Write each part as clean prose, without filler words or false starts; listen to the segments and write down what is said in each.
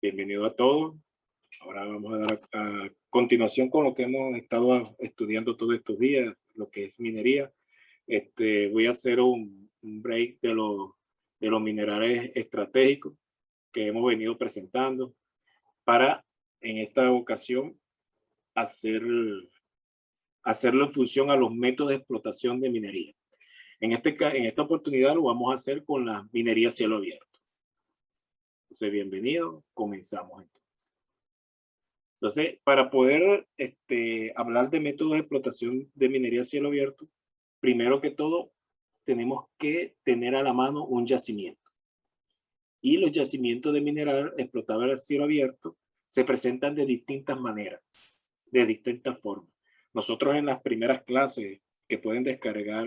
Bienvenido a todos. Ahora vamos a dar a continuación con lo que hemos estado estudiando todos estos días, lo que es minería. Voy a hacer un break de los minerales estratégicos que hemos venido presentando para en esta ocasión hacer, hacerlo en función a los métodos de explotación de minería. En esta oportunidad lo vamos a hacer con la minería a cielo abierto. Entonces, bienvenido. Comenzamos entonces. Entonces, para poder hablar de métodos de explotación de minería a cielo abierto, primero que todo, tenemos que tener a la mano un yacimiento. Y los yacimientos de mineral explotados a cielo abierto se presentan de distintas maneras, de distintas formas. Nosotros en las primeras clases que pueden descargar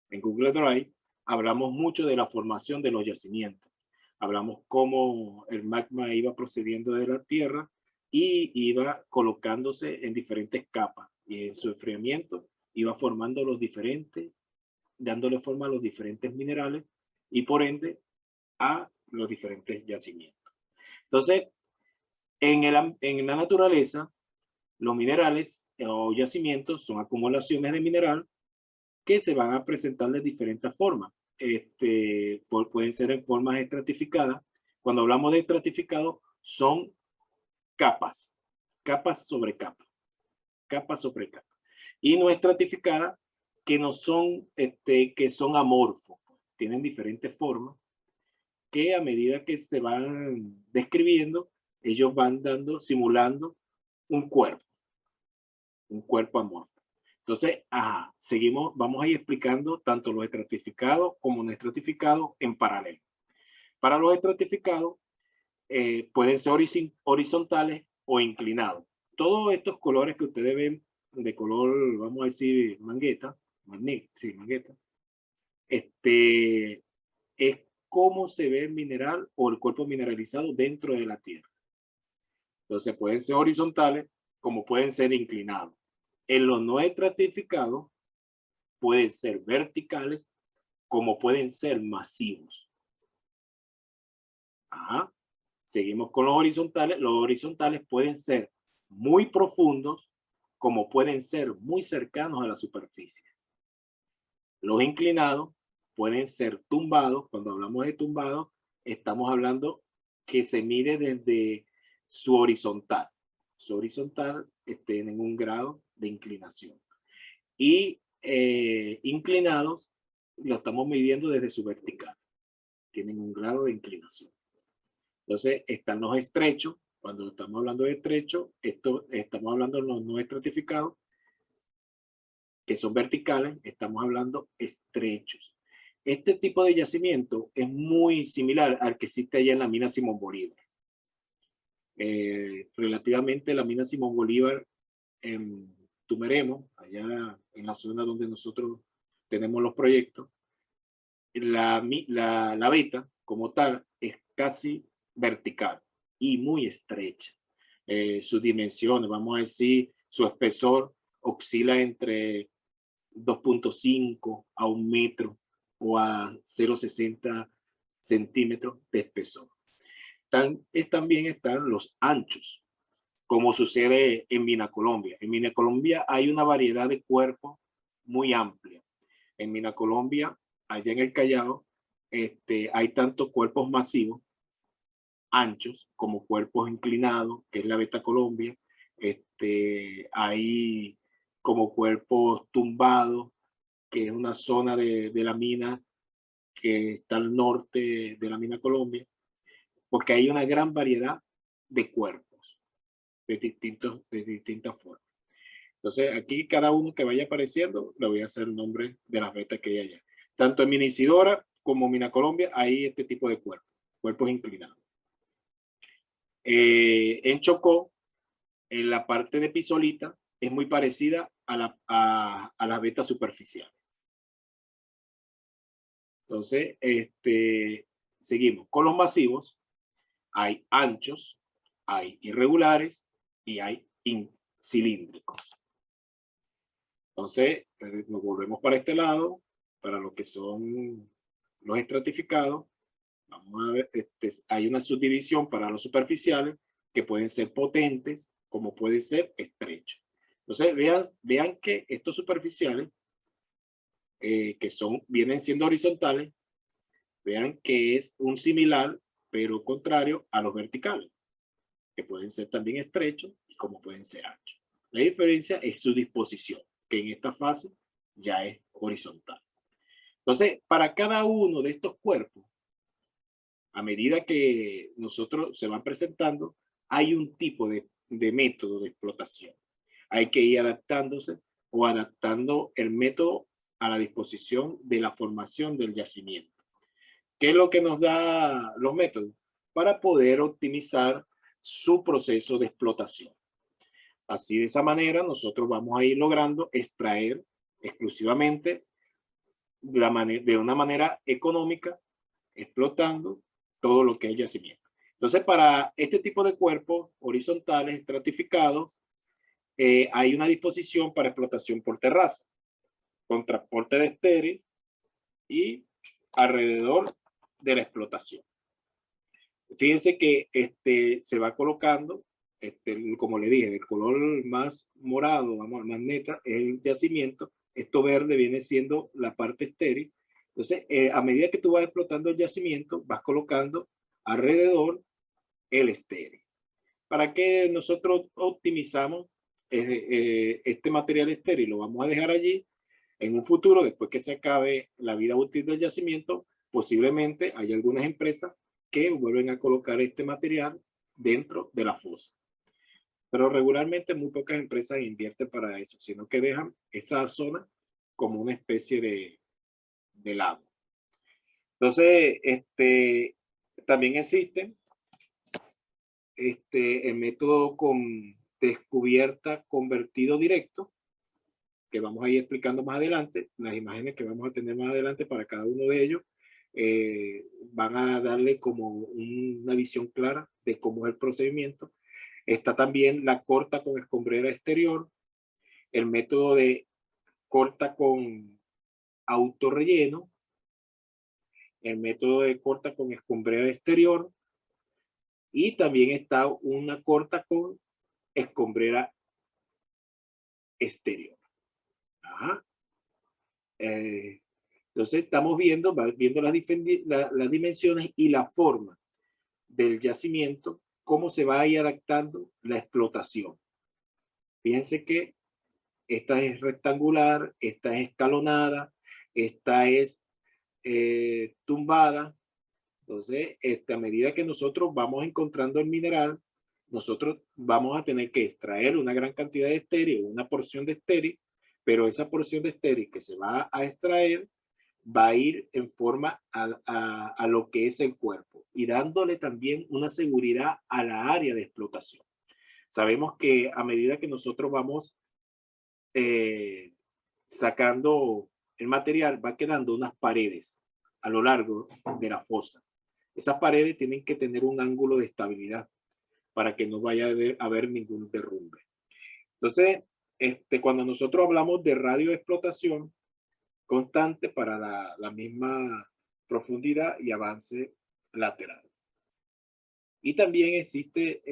en Google Drive, hablamos mucho de la formación de los yacimientos. Hablamos cómo el magma iba procediendo de la tierra y iba colocándose en diferentes capas, y en su enfriamiento iba formando los diferentes, dándole forma a los diferentes minerales y por ende a los diferentes yacimientos. Entonces, en la naturaleza, los minerales o yacimientos son acumulaciones de mineral que se van a presentar de diferentes formas. Pueden ser en formas estratificadas. Cuando hablamos de estratificado, son capas, capas sobre capas, capas sobre capas. Y no estratificadas, que no son, que son amorfos, tienen diferentes formas, que a medida que se van describiendo, ellos van simulando un cuerpo amorfo. Entonces, seguimos, vamos a ir explicando tanto los estratificados como no estratificados en paralelo. Para los estratificados, pueden ser horizontales o inclinados. Todos estos colores que ustedes ven de color, vamos a decir, mangueta, mangueta, es cómo se ve el mineral o el cuerpo mineralizado dentro de la tierra. Entonces, pueden ser horizontales como pueden ser inclinados. En los no estratificados pueden ser verticales como pueden ser masivos. Seguimos con los horizontales. Los horizontales pueden ser muy profundos como pueden ser muy cercanos a la superficie. Los inclinados pueden ser tumbados. Cuando hablamos de tumbados, estamos hablando que se mide desde su horizontal. Su horizontal en un grado de inclinación. Y inclinados lo estamos midiendo desde su vertical. Tienen un grado de inclinación. Entonces, están los estrechos. Cuando estamos hablando de estrechos, estamos hablando de los no estratificados, que son verticales, estamos hablando estrechos. Este tipo de yacimiento es muy similar al que existe allá en la mina Simón Bolívar. Relativamente la mina Simón Bolívar en Tumeremo, allá en la zona donde nosotros tenemos los proyectos, la veta como tal es casi vertical y muy estrecha. Sus dimensiones, vamos a decir, su espesor oscila entre 2.5 a 1 metro o a 0,60 centímetros de espesor. También están los anchos, como sucede en Mina Colombia. En Mina Colombia hay una variedad de cuerpos muy amplia. En Mina Colombia, allá en el Callao, hay tanto cuerpos masivos, anchos, como cuerpos inclinados, que es la Beta Colombia. Hay como cuerpos tumbados, que es una zona de la mina que está al norte de la Mina Colombia, porque hay una gran variedad de cuerpos de distintas formas. Entonces, aquí cada uno que vaya apareciendo, le voy a hacer el nombre de las vetas que hay allá. Tanto en Mina Isidora como Mina Colombia hay este tipo de cuerpos inclinados. En Chocó, en la parte de Pisolita, es muy parecida a las vetas superficiales. Entonces, seguimos con los masivos. Hay anchos, hay irregulares y hay cilíndricos. Entonces, nos volvemos para este lado, para lo que son los estratificados. Vamos a ver, hay una subdivisión para los superficiales que pueden ser potentes, como pueden ser estrechos. Entonces, vean que estos superficiales, que vienen siendo horizontales, vean que es un similar, pero contrario a los verticales, que pueden ser también estrechos y como pueden ser anchos. La diferencia es su disposición, que en esta fase ya es horizontal. Entonces, para cada uno de estos cuerpos, a medida que nosotros se van presentando, hay un tipo de método de explotación. Hay que ir adaptándose o adaptando el método a la disposición de la formación del yacimiento. ¿Qué es lo que nos da los métodos? Para poder optimizar su proceso de explotación. Así, de esa manera, nosotros vamos a ir logrando extraer exclusivamente de una manera económica, explotando todo lo que es yacimiento. Entonces, para este tipo de cuerpos horizontales estratificados, hay una disposición para explotación por terraza, con transporte de estéril y alrededor de la explotación. Fíjense que se va colocando, como le dije, el color más morado, vamos, más neta, es el yacimiento. Esto verde viene siendo la parte estéril. Entonces, a medida que tú vas explotando el yacimiento, vas colocando alrededor el estéril. ¿Para qué nosotros optimizamos este material estéril? Lo vamos a dejar allí. En un futuro, después que se acabe la vida útil del yacimiento, posiblemente hay algunas empresas que vuelven a colocar este material dentro de la fosa. Pero regularmente muy pocas empresas invierten para eso, sino que dejan esa zona como una especie de lago. Entonces, también existe el método con descubierta convertido directo, que vamos a ir explicando más adelante. Las imágenes que vamos a tener más adelante para cada uno de ellos van a darle como una visión clara de cómo es el procedimiento. Está también la corta con escombrera exterior, el método de corta con autorrelleno, el método de corta con escombrera exterior, y también está una corta con escombrera exterior. Ajá. Entonces estamos viendo las dimensiones y la forma del yacimiento, cómo se va a ir adaptando la explotación. Fíjense que esta es rectangular, esta es escalonada, esta es tumbada. Entonces, a medida que nosotros vamos encontrando el mineral, nosotros vamos a tener que extraer una gran cantidad de estéril, una porción de estéril, pero esa porción de estéril que se va a extraer va a ir en forma a lo que es el cuerpo y dándole también una seguridad a la área de explotación. Sabemos que a medida que nosotros vamos sacando el material, va quedando unas paredes a lo largo de la fosa. Esas paredes tienen que tener un ángulo de estabilidad para que no vaya a haber ningún derrumbe. Entonces, cuando nosotros hablamos de radio de explotación constante para la misma profundidad y avance lateral. Y también existe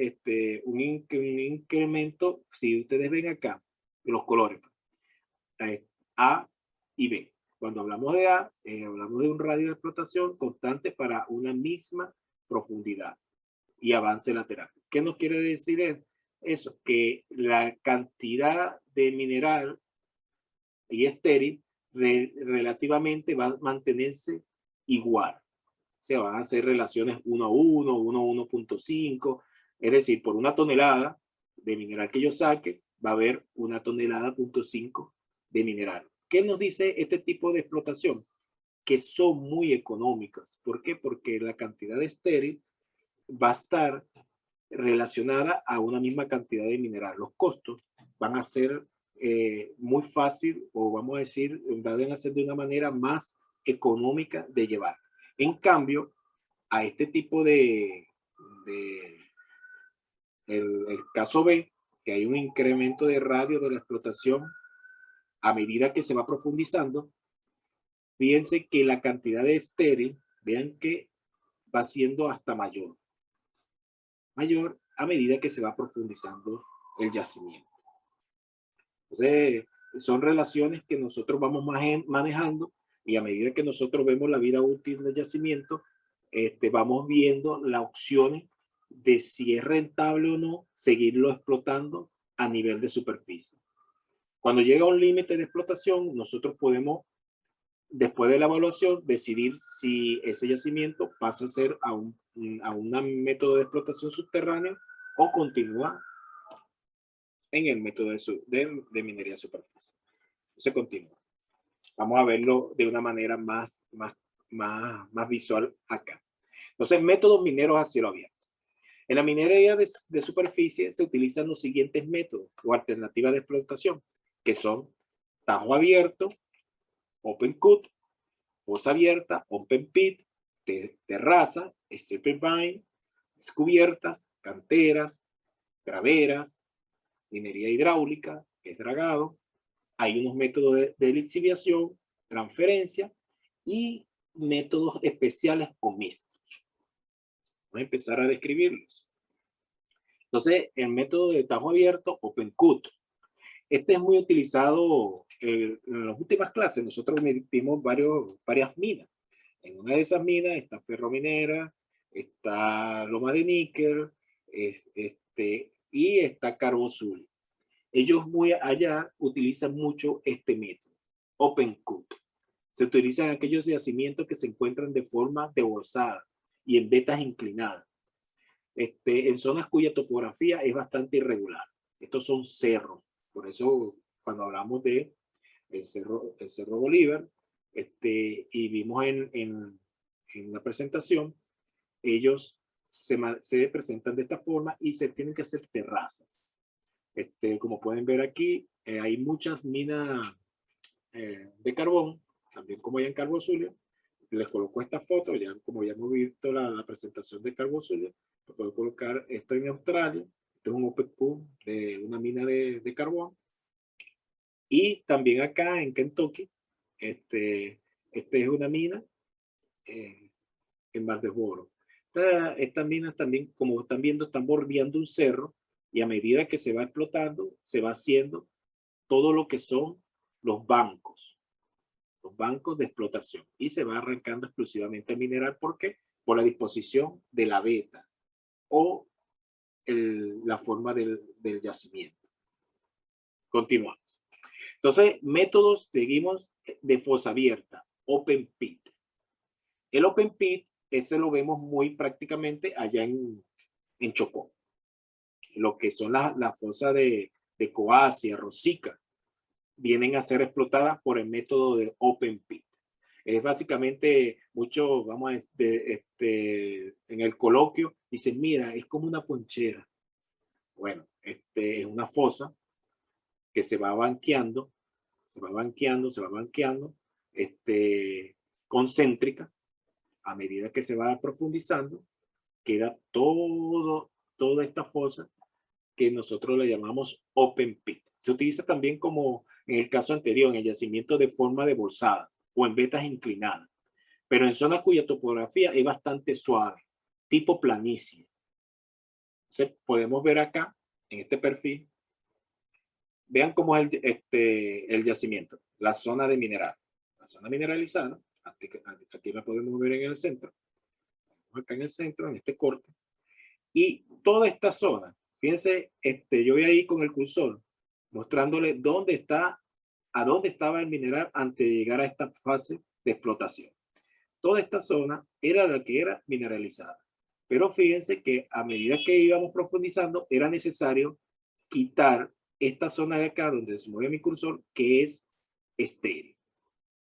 un incremento, si ustedes ven acá, los colores, A y B. Cuando hablamos de A, hablamos de un radio de explotación constante para una misma profundidad y avance lateral. ¿Qué nos quiere decir eso? Que la cantidad de mineral y estéril relativamente va a mantenerse igual. O sea, van a ser relaciones 1 a 1, 1 a 1.5. Es decir, por una tonelada de mineral que yo saque, va a haber 1,5 toneladas de mineral. ¿Qué nos dice este tipo de explotación? Que son muy económicas. ¿Por qué? Porque la cantidad de estéril va a estar relacionada a una misma cantidad de mineral. Los costos van a ser muy fácil, o vamos a decir, van a ser de una manera más económica de llevar. En cambio, a este tipo el caso B, que hay un incremento de radio de la explotación a medida que se va profundizando, fíjense que la cantidad de estéril, vean que va siendo hasta mayor a medida que se va profundizando el yacimiento. Entonces, son relaciones que nosotros vamos manejando y a medida que nosotros vemos la vida útil del yacimiento, vamos viendo las opciones de si es rentable o no seguirlo explotando a nivel de superficie. Cuando llega un límite de explotación, nosotros podemos, después de la evaluación, decidir si ese yacimiento pasa a ser a un método de explotación subterránea o continúa en el método de minería superficial. Se continúa. Vamos a verlo de una manera más visual acá. Entonces, métodos mineros a cielo abierto. En la minería de superficie se utilizan los siguientes métodos o alternativas de explotación, que son tajo abierto, open cut, fosa abierta, open pit, terraza, strip mine, descubiertas, canteras, graveras, minería hidráulica, que es dragado. Hay unos métodos de lixiviación, transferencia y métodos especiales o mixtos. Vamos a empezar a describirlos. Entonces, el método de tajo abierto, open cut. Este es muy utilizado en las últimas clases. Nosotros vimos varias minas. En una de esas minas está Ferrominera, está Loma de Níquel, y está Carbó Zulia. Ellos muy allá utilizan mucho este método, open cut. Se utilizan aquellos yacimientos que se encuentran de forma debolsada y en vetas inclinadas. En zonas cuya topografía es bastante irregular. Estos son cerros. Por eso, cuando hablamos de el cerro Bolívar, y vimos en la presentación, ellos se presentan de esta forma y se tienen que hacer terrazas. Como pueden ver aquí, hay muchas minas de carbón, también como hay en Carbó Zulia. Les coloco esta foto, ya como ya hemos visto la presentación de Carbó Zulia, puedo colocar esto en Australia. Este es un open cut de una mina de carbón. Y también acá en Kentucky, este es una mina en Valdesboro. Estas minas también, como están viendo, están bordeando un cerro y a medida que se va explotando, se va haciendo todo lo que son los bancos de explotación y se va arrancando exclusivamente el mineral. ¿Por qué? Por la disposición de la veta o la forma del yacimiento. Continuamos. Entonces, métodos, seguimos de fosa abierta, open pit. El open pit, ese lo vemos muy prácticamente allá en Chocó. Lo que son las fosas de Coacia, Rosica, vienen a ser explotadas por el método de open pit. Es básicamente mucho, vamos a en el coloquio, dicen, mira, es como una ponchera. Bueno, es una fosa que se va banqueando, concéntrica. A medida que se va profundizando, queda toda esta fosa que nosotros le llamamos open pit. Se utiliza también como en el caso anterior, en el yacimiento de forma de bolsadas o en vetas inclinadas, pero en zonas cuya topografía es bastante suave, tipo planicie. Entonces, podemos ver acá, en este perfil, vean cómo es el yacimiento, la zona de mineral, la zona mineralizada. Aquí la podemos ver en el centro, acá en el centro, en este corte, y toda esta zona, fíjense, yo voy ahí con el cursor mostrándole a dónde estaba el mineral antes de llegar a esta fase de explotación. Toda esta zona era la que era mineralizada, pero fíjense que a medida que íbamos profundizando era necesario quitar esta zona de acá donde se mueve mi cursor, que es estéril,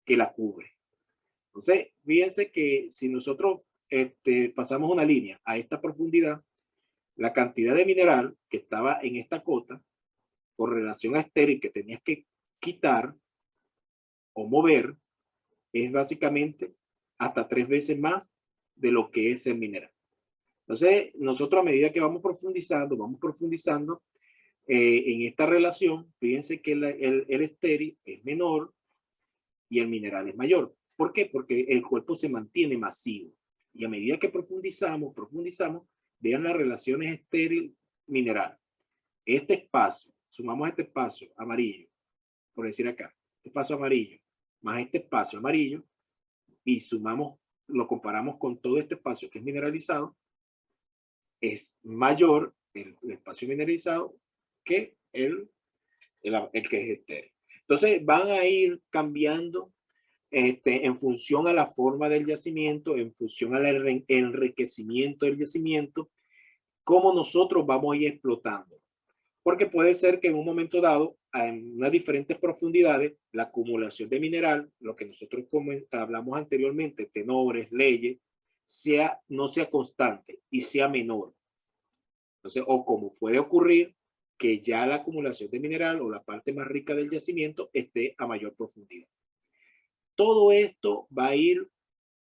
que la cubre. Entonces, fíjense que si nosotros pasamos una línea a esta profundidad, la cantidad de mineral que estaba en esta cota, con relación a estéril que tenías que quitar o mover, es básicamente hasta 3 veces más de lo que es el mineral. Entonces, nosotros a medida que vamos profundizando en esta relación, fíjense que el estéril es menor y el mineral es mayor. ¿Por qué? Porque el cuerpo se mantiene masivo. Y a medida que profundizamos, vean las relaciones estéril-mineral. Este espacio, sumamos este espacio amarillo, por decir acá, este espacio amarillo, más este espacio amarillo, y sumamos, lo comparamos con todo este espacio que es mineralizado, es mayor el espacio mineralizado que el que es estéril. Entonces van a ir cambiando en función a la forma del yacimiento, en función al enriquecimiento del yacimiento, cómo nosotros vamos a ir explotando. Porque puede ser que en un momento dado, en unas diferentes profundidades, la acumulación de mineral, lo que nosotros hablamos anteriormente, tenores, leyes, no sea constante y sea menor. Entonces, o como puede ocurrir que ya la acumulación de mineral o la parte más rica del yacimiento esté a mayor profundidad. Todo esto va a ir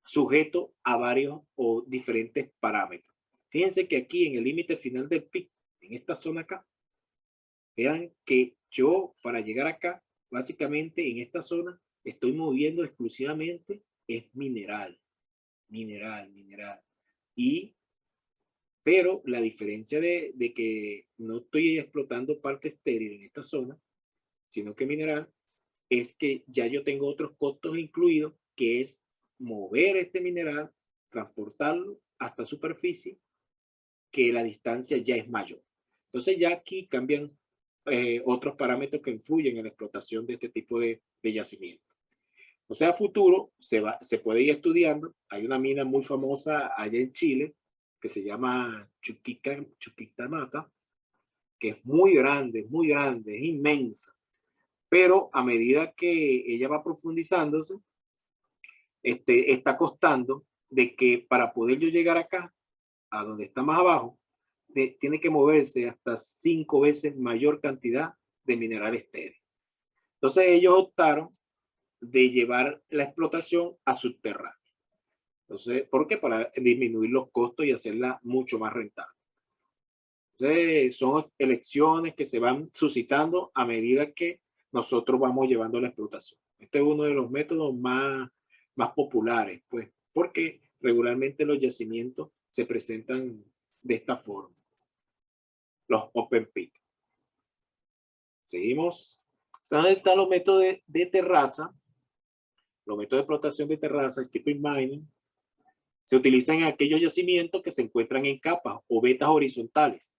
sujeto a varios o diferentes parámetros. Fíjense que aquí en el límite final del pico, en esta zona acá, vean que yo para llegar acá, básicamente en esta zona, estoy moviendo exclusivamente es mineral. Pero la diferencia de que no estoy explotando parte estéril en esta zona, sino que mineral, es que ya yo tengo otros costos incluidos, que es mover este mineral, transportarlo hasta superficie, que la distancia ya es mayor. Entonces ya aquí cambian otros parámetros que influyen en la explotación de este tipo de yacimiento. O sea, a futuro se puede ir estudiando. Hay una mina muy famosa allá en Chile que se llama Chuquicamata, que es muy grande, es inmensa. Pero a medida que ella va profundizándose, está costando de que para poder yo llegar acá, a donde está más abajo, tiene que moverse hasta 5 veces mayor cantidad de mineral estéril. Entonces ellos optaron de llevar la explotación a subterráneo. Entonces, ¿por qué? Para disminuir los costos y hacerla mucho más rentable. Entonces, son elecciones que se van suscitando a medida que nosotros vamos llevando la explotación. Este es uno de los métodos más populares, pues, porque regularmente los yacimientos se presentan de esta forma. Los open pit. Seguimos. Están los métodos de terraza. Los métodos de explotación de terraza, steeping mining, se utilizan en aquellos yacimientos que se encuentran en capas o vetas horizontales,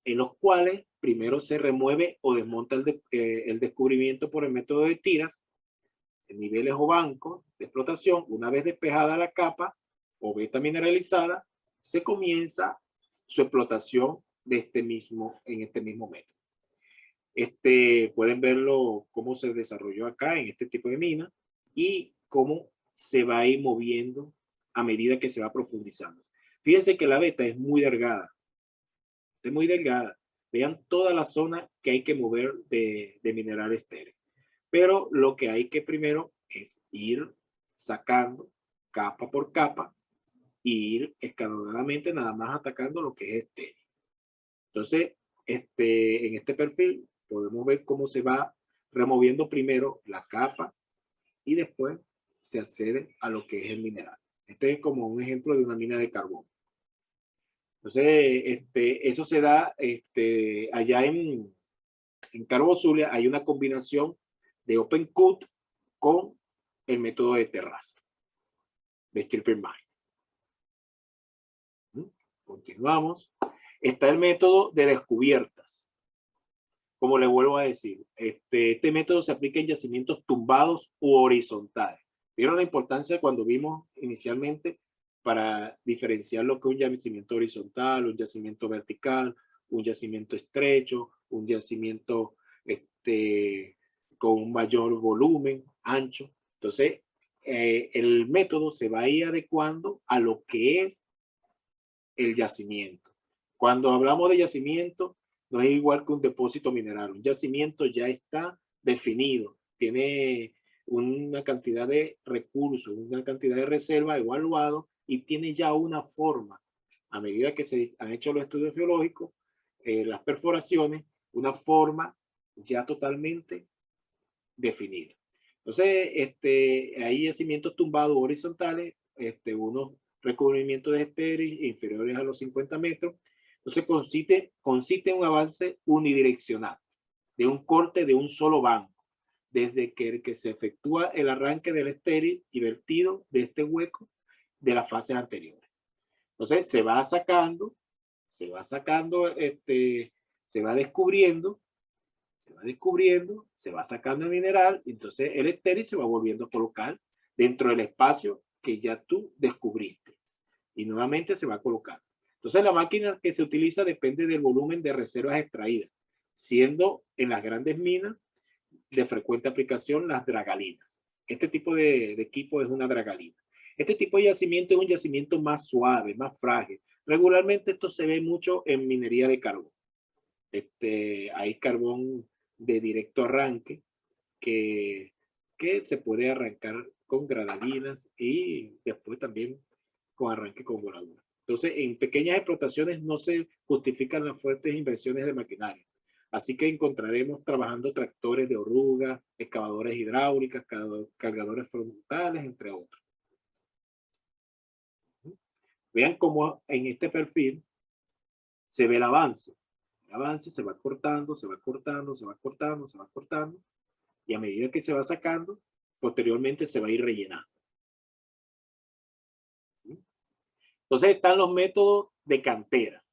en los cuales primero se remueve o desmonta el descubrimiento por el método de tiras, en niveles o bancos de explotación. Una vez despejada la capa o veta mineralizada, se comienza su explotación en este mismo método. Pueden verlo cómo se desarrolló acá en este tipo de mina y cómo se va a ir moviendo a medida que se va profundizando. Fíjense que la veta es muy delgada. Es muy delgada. Vean toda la zona que hay que mover de mineral estéril. Pero lo que hay que primero es ir sacando capa por capa e ir escalonadamente nada más atacando lo que es estéril. Entonces, en este perfil podemos ver cómo se va removiendo primero la capa y después se accede a lo que es el mineral. Este es como un ejemplo de una mina de carbón. Entonces, eso se da allá en Carbó Zulia. Hay una combinación de open cut con el método de terraza, de stripping mine. Continuamos. Está el método de descubiertas. Como les vuelvo a decir, este método se aplica en yacimientos tumbados u horizontales. ¿Vieron la importancia cuando vimos inicialmente para diferenciar lo que es un yacimiento horizontal, un yacimiento vertical, un yacimiento estrecho, un yacimiento con un mayor volumen, ancho? Entonces, el método se va a ir adecuando a lo que es el yacimiento. Cuando hablamos de yacimiento, no es igual que un depósito mineral. Un yacimiento ya está definido, tiene una cantidad de recursos, una cantidad de reserva evaluado y tiene ya una forma. A medida que se han hecho los estudios geológicos, las perforaciones, una forma ya totalmente definida. Entonces, hay yacimientos tumbados horizontales, unos recubrimiento de estéril inferiores a los 50 metros. Entonces consiste en un avance unidireccional, de un corte de un solo banco, desde que se efectúa el arranque del estéril y vertido de este hueco de las fases anteriores. Entonces se va sacando, se va descubriendo, se va sacando el mineral, entonces el estéril se va volviendo a colocar dentro del espacio que ya tú descubriste y nuevamente se va a colocar. Entonces la máquina que se utiliza depende del volumen de reservas extraídas, siendo en las grandes minas de frecuente aplicación las dragalinas. Este tipo de equipo es una dragalina. Este tipo de yacimiento es un yacimiento más suave, más frágil. Regularmente esto se ve mucho en minería de carbón. Hay carbón de directo arranque que se puede arrancar con gradalinas y después también con arranque con voladura. Entonces, en pequeñas explotaciones no se justifican las fuertes inversiones de maquinaria. Así que encontraremos trabajando tractores de oruga, excavadores hidráulicas, cargadores frontales, entre otros. Vean cómo en este perfil se ve el avance. El avance se va cortando, se va cortando, se va cortando, se va cortando. Y a medida que se va sacando, posteriormente se va a ir rellenando. Entonces están los métodos de cantera.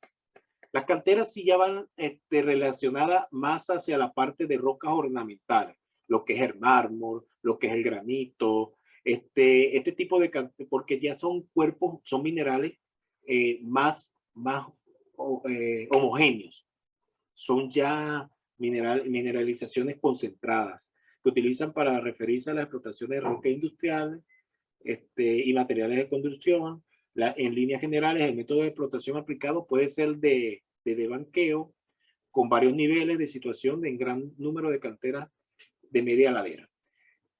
Las canteras sí ya van relacionadas más hacia la parte de rocas ornamentales, lo que es el mármol, lo que es el granito, este tipo de canteras, porque ya son cuerpos, son minerales más homogéneos. Son ya mineralizaciones concentradas que utilizan para referirse a las explotaciones de rocas industriales y materiales de construcción. En líneas generales, el método de explotación aplicado puede ser de banqueo con varios niveles de situación en gran número de canteras de media ladera.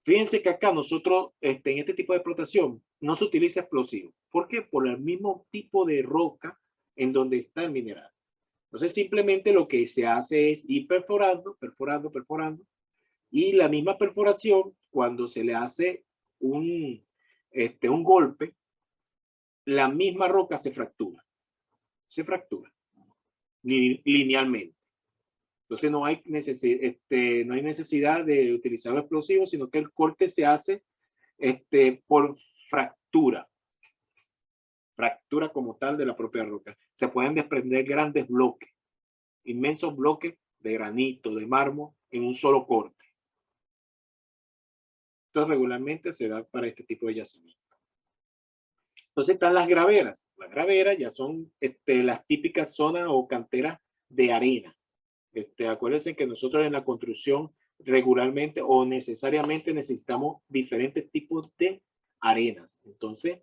Fíjense que acá nosotros, en este tipo de explotación, no se utiliza explosivo. ¿Por qué? Por el mismo tipo de roca en donde está el mineral. Entonces, simplemente lo que se hace es ir perforando, y la misma perforación, cuando se le hace un golpe, la misma roca se fractura linealmente. Entonces no hay necesidad de utilizar un explosivo, sino que el corte se hace por fractura como tal de la propia roca. Se pueden desprender grandes bloques, inmensos bloques de granito, de mármol, en un solo corte. Entonces regularmente se da para este tipo de yacimiento. Entonces están las graveras. Las graveras ya son las típicas zonas o canteras de arena. Acuérdense que nosotros en la construcción regularmente o necesariamente necesitamos diferentes tipos de arenas. Entonces,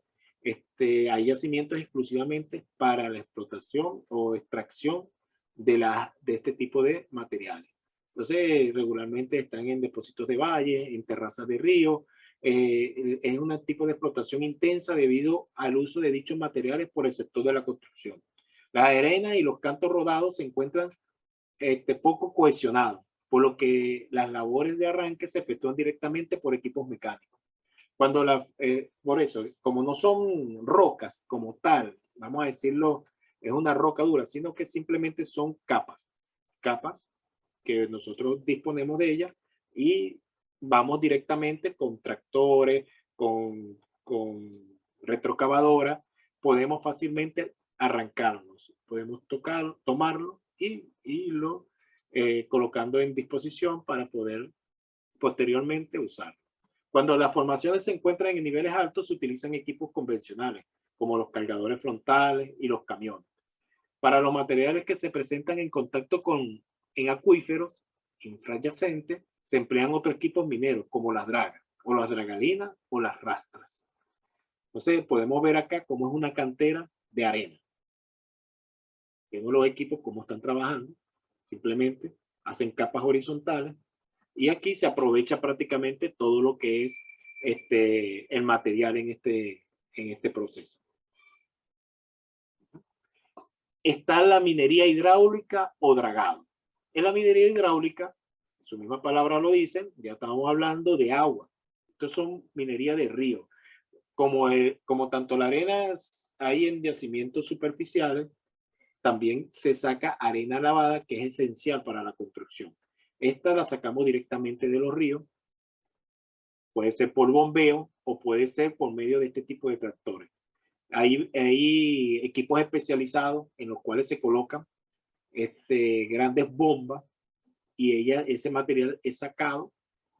hay yacimientos exclusivamente para la explotación o extracción de este tipo de materiales. Entonces, regularmente están en depósitos de valle, en terrazas de río. Es un tipo de explotación intensa debido al uso de dichos materiales por el sector de la construcción. Las arenas y los cantos rodados se encuentran poco cohesionados, por lo que las labores de arranque se efectúan directamente por equipos mecánicos. Por eso, como no son rocas como tal, vamos a decirlo, es una roca dura, sino que simplemente son capas que nosotros disponemos de ellas y vamos directamente con tractores, con retrocavadoras, podemos fácilmente arrancarlos, podemos tomarlo y irlo colocando en disposición para poder posteriormente usarlo. Cuando las formaciones se encuentran en niveles altos, se utilizan equipos convencionales, como los cargadores frontales y los camiones. Para los materiales que se presentan en contacto en acuíferos infrayacentes, se emplean otros equipos mineros, como las dragas, o las dragalinas, o las rastras. Entonces, podemos ver acá cómo es una cantera de arena. Vemos los equipos cómo están trabajando. Simplemente hacen capas horizontales y aquí se aprovecha prácticamente todo lo que es el material en este proceso. Está la minería hidráulica o dragado. En la minería hidráulica, su misma palabra lo dicen, ya estamos hablando de agua. Estos son minería de río. como tanto la arena hay en yacimientos superficiales, también se saca arena lavada, que es esencial para la construcción. Esta la sacamos directamente de los ríos, puede ser por bombeo o puede ser por medio de este tipo de tractores. Hay equipos especializados en los cuales se colocan grandes bombas y ese material es sacado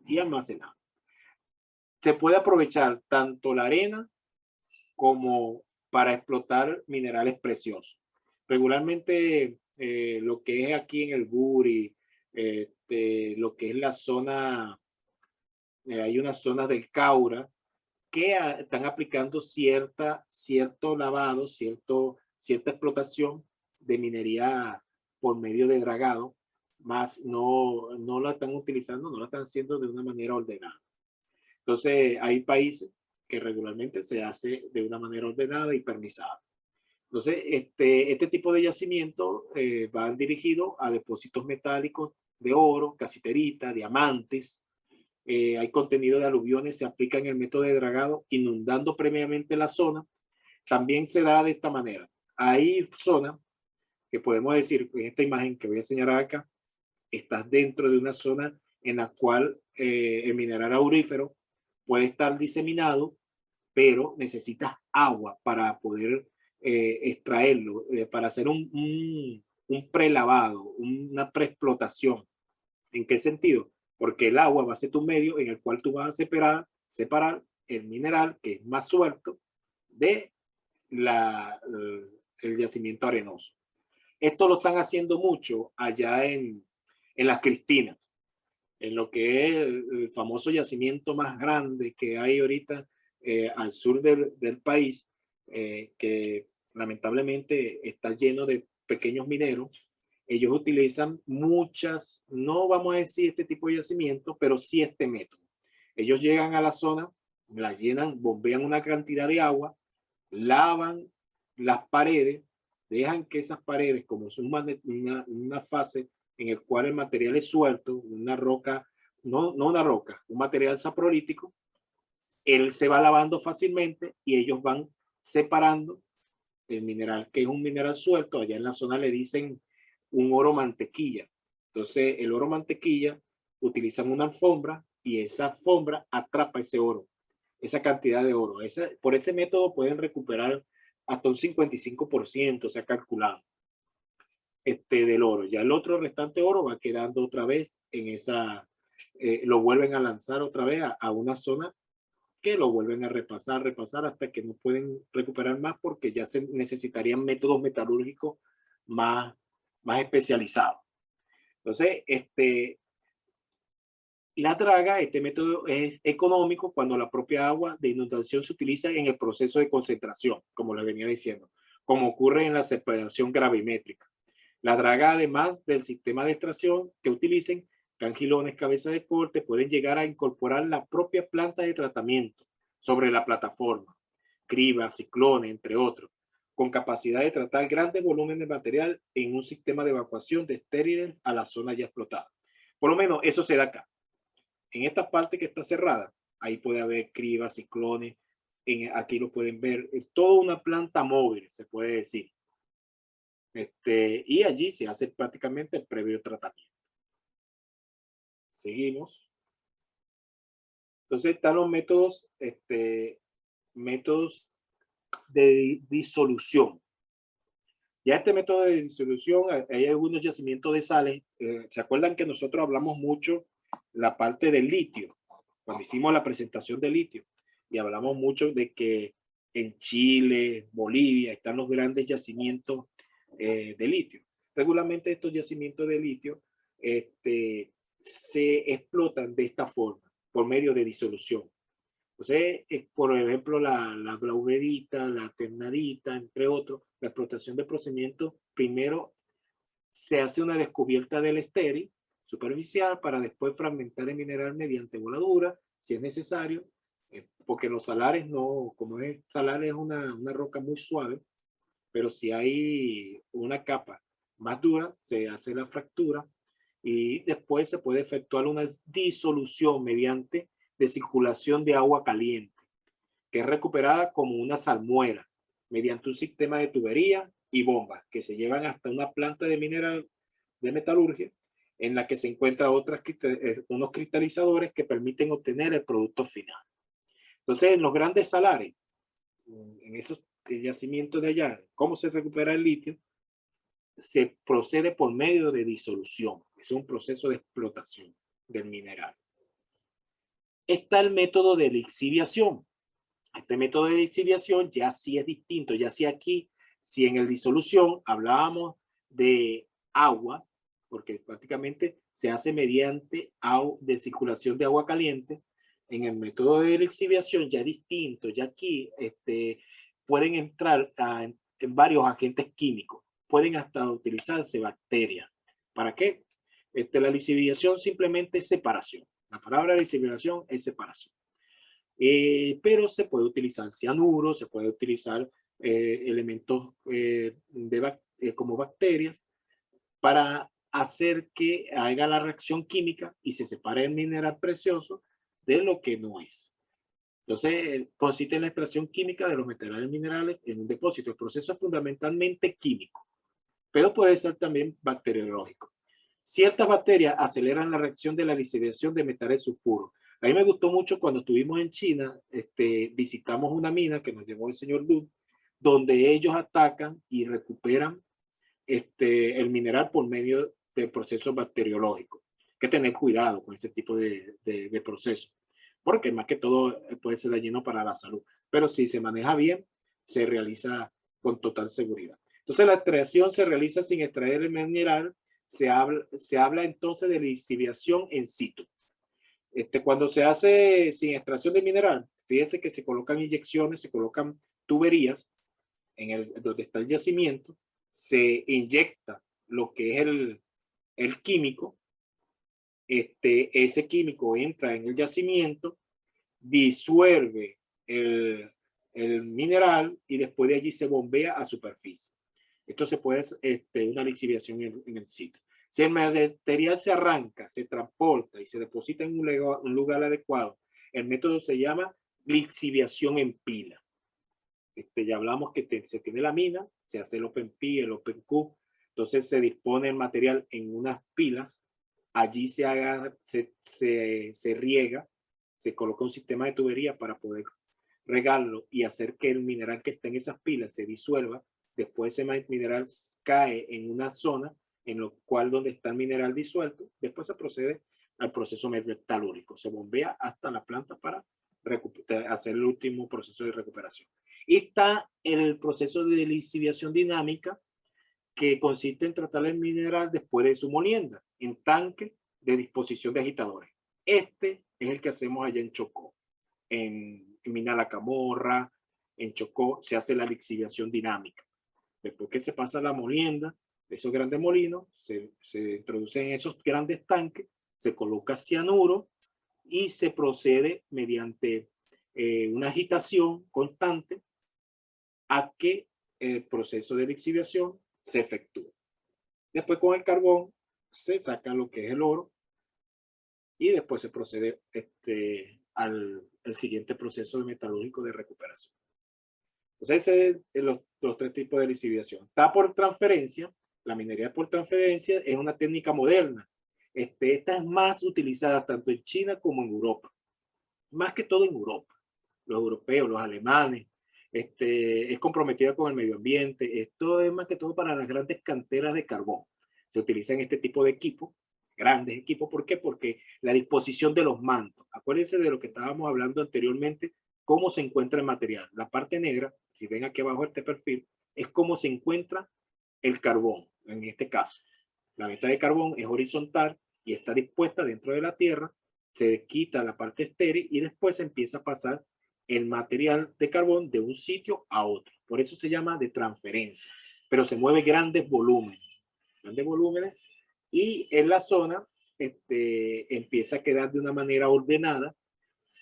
y almacenado. Se puede aprovechar tanto la arena como para explotar minerales preciosos. Regularmente lo que es aquí en el Guri, lo que es la zona, hay unas zonas del Caura que están aplicando cierto lavado, cierta explotación de minería por medio de dragado, más no la están utilizando, no la están haciendo de una manera ordenada. Entonces, hay países que regularmente se hace de una manera ordenada y permisada. Entonces, este tipo de yacimientos van dirigidos a depósitos metálicos de oro, casiterita, diamantes. Hay contenido de aluviones, se aplica en el método de dragado, inundando previamente la zona. También se da de esta manera. Hay zonas que podemos decir, en esta imagen que voy a señalar acá, estás dentro de una zona en la cual el mineral aurífero puede estar diseminado, pero necesitas agua para poder extraerlo, para hacer un prelavado, una preexplotación. ¿En qué sentido? Porque el agua va a ser tu medio en el cual tú vas a separar el mineral que es más suelto de el yacimiento arenoso. Esto lo están haciendo mucho allá en las Cristinas, en lo que es el famoso yacimiento más grande que hay ahorita al sur del país, que lamentablemente está lleno de pequeños mineros. Ellos utilizan no vamos a decir este tipo de yacimiento, pero sí este método. Ellos llegan a la zona, la llenan, bombean una cantidad de agua, lavan las paredes, dejan que esas paredes, como es una fase en el cual el material es suelto, una roca, no una roca, un material saprolítico, él se va lavando fácilmente y ellos van separando el mineral, que es un mineral suelto. Allá en la zona le dicen un oro mantequilla. Entonces, el oro mantequilla utilizan una alfombra y esa alfombra atrapa ese oro, esa cantidad de oro. Por ese método pueden recuperar hasta un 55%, se ha calculado, del oro. Ya el otro restante oro va quedando otra vez en lo vuelven a lanzar otra vez a una zona que lo vuelven a repasar hasta que no pueden recuperar más porque ya se necesitarían métodos metalúrgicos más especializados. Entonces, la draga, este método es económico cuando la propia agua de inundación se utiliza en el proceso de concentración, como les venía diciendo, como ocurre en la separación gravimétrica. La draga, además del sistema de extracción que utilicen, cangilones, cabezas de corte, pueden llegar a incorporar la propia planta de tratamiento sobre la plataforma, cribas, ciclones, entre otros, con capacidad de tratar grandes volúmenes de material en un sistema de evacuación de estériles a la zona ya explotada. Por lo menos eso se da acá. En esta parte que está cerrada, ahí puede haber cribas, ciclones, aquí lo pueden ver, toda una planta móvil, se puede decir. Y allí se hace prácticamente el previo tratamiento. Seguimos. Entonces están los métodos de disolución. Ya este método de disolución, hay algunos yacimientos de sales. ¿Se acuerdan que nosotros hablamos mucho la parte del litio? Cuando hicimos la presentación de litio. Y hablamos mucho de que en Chile, Bolivia, están los grandes yacimientos de litio. Regularmente estos yacimientos de litio se explotan de esta forma, por medio de disolución. Entonces, por ejemplo, la glauberita, la ternarita, entre otros, la explotación de procedimientos, primero se hace una descubierta del estéril superficial para después fragmentar el mineral mediante voladura, si es necesario, porque los salares no, como es salar es una roca muy suave, pero si hay una capa más dura, se hace la fractura y después se puede efectuar una disolución mediante de circulación de agua caliente, que es recuperada como una salmuera mediante un sistema de tubería y bombas que se llevan hasta una planta de mineral de metalurgia en la que se encuentran unos cristalizadores que permiten obtener el producto final. Entonces, en los grandes salares, en esos yacimientos de allá, ¿cómo se recupera el litio? Se procede por medio de disolución. Es un proceso de explotación del mineral. Está el método de lixiviación. Este método de lixiviación ya sí es distinto, ya sí aquí, si en el disolución hablábamos de agua, porque prácticamente se hace mediante de circulación de agua caliente, en el método de lixiviación ya es distinto, ya aquí pueden entrar en varios agentes químicos, pueden hasta utilizarse bacterias. ¿Para qué? La lixiviación simplemente es separación. La palabra lixiviación es separación. Pero se puede utilizar cianuro, se puede utilizar elementos como bacterias para hacer que haga la reacción química y se separe el mineral precioso de lo que no es. Entonces, consiste en la extracción química de los materiales minerales en un depósito. El proceso es fundamentalmente químico, pero puede ser también bacteriológico. Ciertas bacterias aceleran la reacción de la lixiviación de metales sulfuros. A mí me gustó mucho cuando estuvimos en China, visitamos una mina que nos llevó el señor Du, donde ellos atacan y recuperan el mineral por medio del proceso bacteriológico. Hay que tener cuidado con ese tipo de proceso, porque más que todo puede ser dañino para la salud. Pero si se maneja bien, se realiza con total seguridad. Entonces la extracción se realiza sin extraer el mineral. Se habla entonces de lixiviación in situ. Cuando se hace sin extracción de mineral, fíjense que se colocan inyecciones, se colocan tuberías donde está el yacimiento, se inyecta lo que es el químico, ese químico entra en el yacimiento, disuelve el mineral y después de allí se bombea a superficie. Esto se puede una lixiviación en el sitio. Si el material se arranca, se transporta y se deposita en un lugar adecuado, el método se llama lixiviación en pila. Ya hablamos que se tiene la mina, se hace el Open P, el Open Q, entonces se dispone el material en unas pilas, allí se riega, se coloca un sistema de tubería para poder regarlo y hacer que el mineral que está en esas pilas se disuelva. Después ese mineral cae en una zona en lo cual donde está el mineral disuelto, después se procede al proceso metalúrgico, se bombea hasta la planta para hacer el último proceso de recuperación. Y está el proceso de lixiviación dinámica, que consiste en tratar el mineral después de su molienda en tanque de disposición de agitadores. Este es el que hacemos allá en Chocó, en Mina La Camorra, en Chocó se hace la lixiviación dinámica. Después que se pasa la molienda de esos grandes molinos, se introducen en esos grandes tanques, se coloca cianuro y se procede mediante una agitación constante a que el proceso de lixiviación se efectúe. Después con el carbón se saca lo que es el oro y después se procede al siguiente proceso de metalúrgico de recuperación. Entonces, ese es los tres tipos de lixiviación. Está por transferencia. La minería por transferencia es una técnica moderna. Esta es más utilizada tanto en China como en Europa. Más que todo en Europa. Los europeos, los alemanes. Es comprometida con el medio ambiente. Esto es más que todo para las grandes canteras de carbón. Se utilizan este tipo de equipos, grandes equipos. ¿Por qué? Porque la disposición de los mantos. Acuérdense de lo que estábamos hablando anteriormente, cómo se encuentra el material. La parte negra, si ven aquí abajo este perfil, es cómo se encuentra el carbón, en este caso. La veta de carbón es horizontal y está dispuesta dentro de la tierra, se quita la parte estéril y después se empieza a pasar el material de carbón de un sitio a otro. Por eso se llama de transferencia, pero se mueve grandes volúmenes y en la zona empieza a quedar de una manera ordenada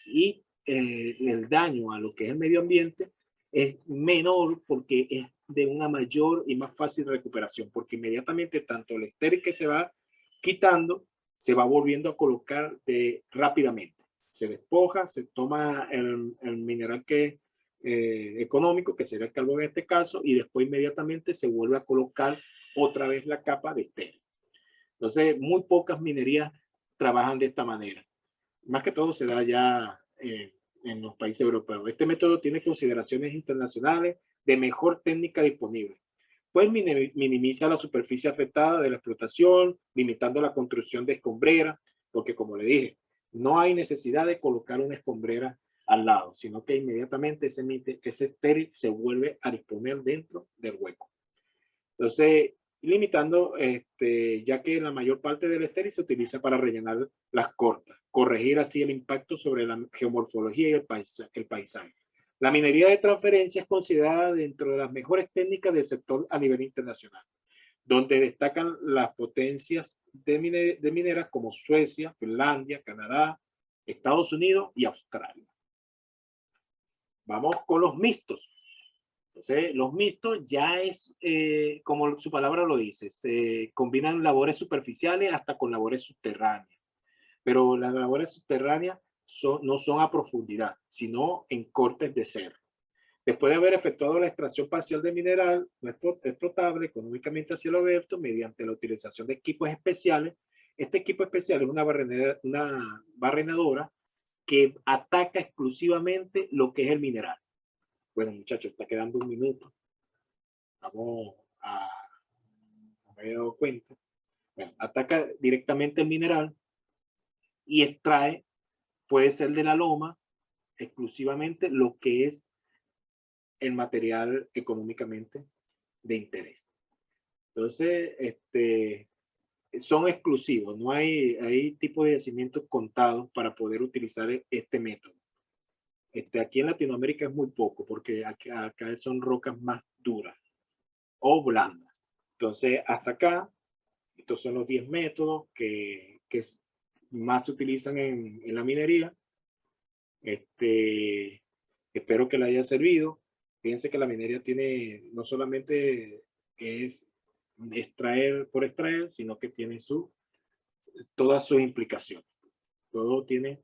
y el daño a lo que es el medio ambiente es menor porque es de una mayor y más fácil recuperación, porque inmediatamente tanto el estéril que se va quitando se va volviendo a colocar rápidamente. Se despoja, se toma el mineral que es económico, que sería el carbón en este caso, y después inmediatamente se vuelve a colocar otra vez la capa de estéreo. Entonces, muy pocas minerías trabajan de esta manera. Más que todo se da ya en los países europeos. Este método tiene consideraciones internacionales de mejor técnica disponible. Pues minimiza la superficie afectada de la explotación, limitando la construcción de escombreras, porque como le dije, no hay necesidad de colocar una escombrera al lado, sino que inmediatamente ese estéril se vuelve a disponer dentro del hueco. Entonces, limitando, ya que la mayor parte del estéril se utiliza para rellenar las cortas, corregir así el impacto sobre la geomorfología y el paisaje. La minería de transferencia es considerada dentro de las mejores técnicas del sector a nivel internacional, donde destacan las potencias de mineras como Suecia, Finlandia, Canadá, Estados Unidos y Australia. Vamos con los mixtos. Entonces, los mixtos ya es, como su palabra lo dice, se combinan labores superficiales hasta con labores subterráneas. Pero las labores subterráneas no son a profundidad, sino en cortes de cerro. Después de haber efectuado la extracción parcial de mineral no explotable económicamente a cielo abierto mediante la utilización de equipos especiales, este equipo especial es una barrenadora que ataca exclusivamente lo que es el mineral. Bueno, muchachos, está quedando un minuto. Vamos a... No me había dado cuenta. Bueno, ataca directamente el mineral y extrae, puede ser de la loma, exclusivamente lo que es el material económicamente de interés. Entonces, son exclusivos, no hay tipo de yacimientos contados para poder utilizar este método. Aquí en Latinoamérica es muy poco, porque acá son rocas más duras o blandas. Entonces, hasta acá, estos son los 10 métodos que más se utilizan en la minería. Espero que le haya servido. Fíjense que la minería tiene, no solamente es extraer por extraer, sino que tiene todas sus implicaciones. Todo tiene